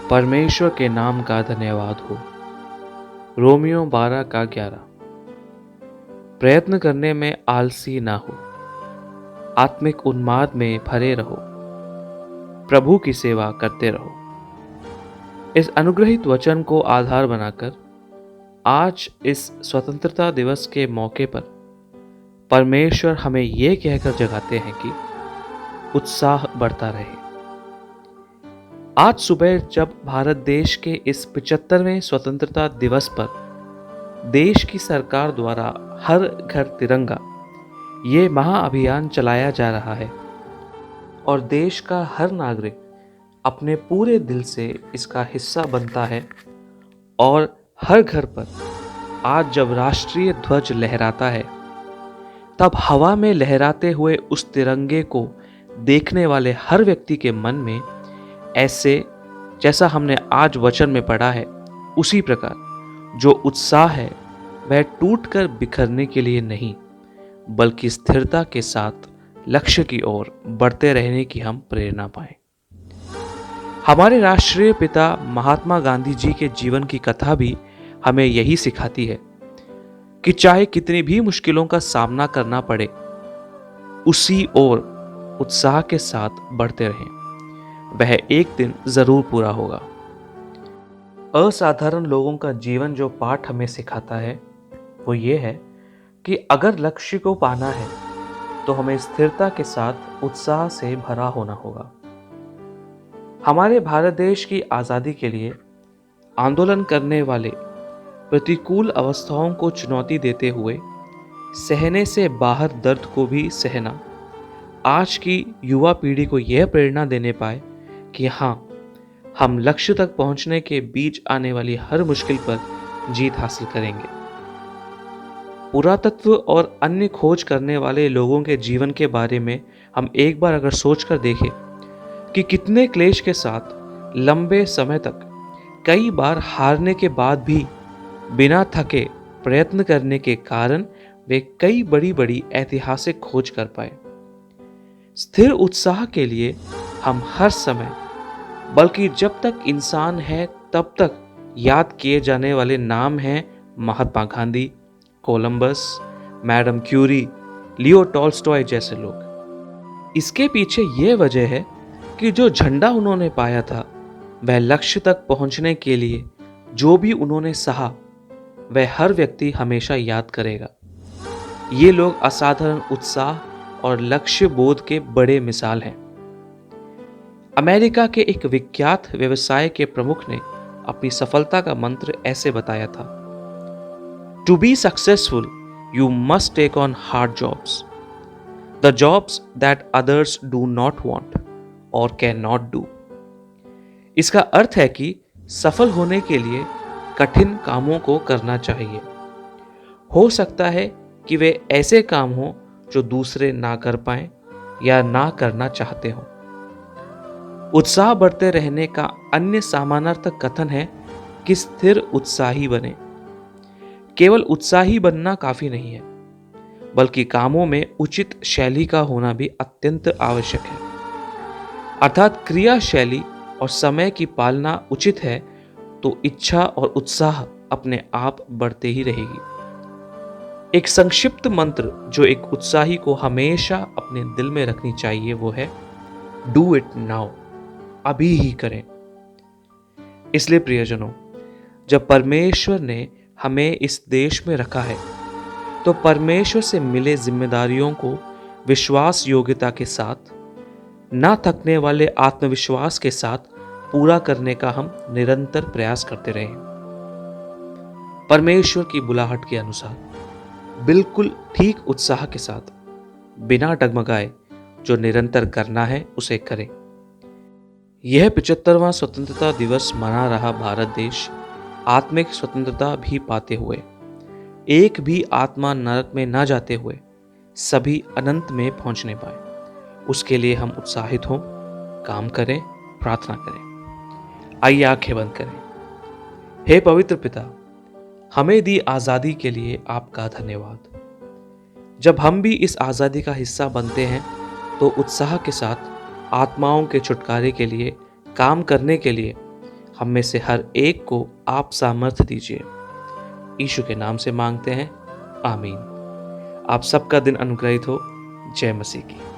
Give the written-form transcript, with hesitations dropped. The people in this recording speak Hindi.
परमेश्वर के नाम का धन्यवाद हो। रोमियो 12 का 11। प्रयत्न करने में आलसी ना हो, आत्मिक उन्माद में भरे रहो, प्रभु की सेवा करते रहो। इस अनुग्रहित वचन को आधार बनाकर आज इस स्वतंत्रता दिवस के मौके पर परमेश्वर हमें ये कहकर जगाते हैं कि उत्साह बढ़ता रहे। आज सुबह जब भारत देश के इस 75वें स्वतंत्रता दिवस पर देश की सरकार द्वारा हर घर तिरंगा ये महाअभियान चलाया जा रहा है और देश का हर नागरिक अपने पूरे दिल से इसका हिस्सा बनता है और हर घर पर आज जब राष्ट्रीय ध्वज लहराता है तब हवा में लहराते हुए उस तिरंगे को देखने वाले हर व्यक्ति के मन में ऐसे जैसा हमने आज वचन में पढ़ा है उसी प्रकार जो उत्साह है वह टूटकर बिखरने के लिए नहीं बल्कि स्थिरता के साथ लक्ष्य की ओर बढ़ते रहने की हम प्रेरणा पाएं। हमारे राष्ट्रीय पिता महात्मा गांधी जी के जीवन की कथा भी हमें यही सिखाती है कि चाहे कितनी भी मुश्किलों का सामना करना पड़े उसी ओर उत्साह के साथ बढ़ते रहें, वह एक दिन जरूर पूरा होगा। असाधारण लोगों का जीवन जो पाठ हमें सिखाता है वो ये है कि अगर लक्ष्य को पाना है तो हमें स्थिरता के साथ उत्साह से भरा होना होगा। हमारे भारत देश की आज़ादी के लिए आंदोलन करने वाले प्रतिकूल अवस्थाओं को चुनौती देते हुए सहने से बाहर दर्द को भी सहना आज की युवा पीढ़ी को यह प्रेरणा देने पाए कि हाँ, हम लक्ष्य तक पहुंचने के बीच आने वाली हर मुश्किल पर जीत हासिल करेंगे। पुरातत्व और अन्य खोज करने वाले लोगों के जीवन के बारे में हम एक बार अगर सोच कर देखें कि कितने क्लेश के साथ लंबे समय तक कई बार हारने के बाद भी बिना थके प्रयत्न करने के कारण वे कई बड़ी बड़ी ऐतिहासिक खोज कर पाए। स्थिर उत्साह के लिए हम हर समय बल्कि जब तक इंसान है तब तक याद किए जाने वाले नाम हैं Mahatma Gandhi, Columbus, madam Curie, Leo Tolstoy जैसे लोग। इसके पीछे ये वजह है कि जो झंडा उन्होंने पाया था वह लक्ष्य तक पहुंचने के लिए जो भी उन्होंने सहा वह हर व्यक्ति हमेशा याद करेगा। ये लोग असाधारण उत्साह और लक्ष्य बोध के बड़े मिसाल हैं। अमेरिका के एक विख्यात व्यवसाय के प्रमुख ने अपनी सफलता का मंत्र ऐसे बताया था, to be successful you must take on hard jobs, the jobs that others do not want or can not do. इसका अर्थ है कि सफल होने के लिए कठिन कामों को करना चाहिए। हो सकता है कि वे ऐसे काम हों जो दूसरे ना कर पाएं या ना करना चाहते हों। उत्साह बढ़ते रहने का अन्य समानार्थक कथन है कि स्थिर उत्साही बने। केवल उत्साही बनना काफी नहीं है बल्कि कामों में उचित शैली का होना भी अत्यंत आवश्यक है। अर्थात क्रिया शैली और समय की पालना उचित है तो इच्छा और उत्साह अपने आप बढ़ते ही रहेगी। एक संक्षिप्त मंत्र जो एक उत्साही को हमेशा अपने दिल में रखनी चाहिए वो है डू इट नाउ, अभी ही करें। इसलिए प्रियजनों, जब परमेश्वर ने हमें इस देश में रखा है तो परमेश्वर से मिले जिम्मेदारियों को विश्वास योग्यता के साथ, ना थकने वाले आत्मविश्वास के साथ पूरा करने का हम निरंतर प्रयास करते रहें। परमेश्वर की बुलाहट के अनुसार बिल्कुल ठीक उत्साह के साथ बिना डगमगाए जो निरंतर करना है उसे करें। यह 75वां स्वतंत्रता दिवस मना रहा भारत देश आत्मिक स्वतंत्रता भी पाते हुए, एक भी आत्मा नरक में न जाते हुए सभी अनंत में पहुंचने पाए, उसके लिए हम उत्साहित हों, काम करें, प्रार्थना करें। आइए आंखें बंद करें। हे पवित्र पिता, हमें दी आज़ादी के लिए आपका धन्यवाद। जब हम भी इस आज़ादी का हिस्सा बनते हैं तो उत्साह के साथ आत्माओं के छुटकारे के लिए काम करने के लिए हम में से हर एक को आप सामर्थ्य दीजिए। यीशु के नाम से मांगते हैं, आमीन। आप सबका दिन अनुग्रहित हो। जय मसीह की।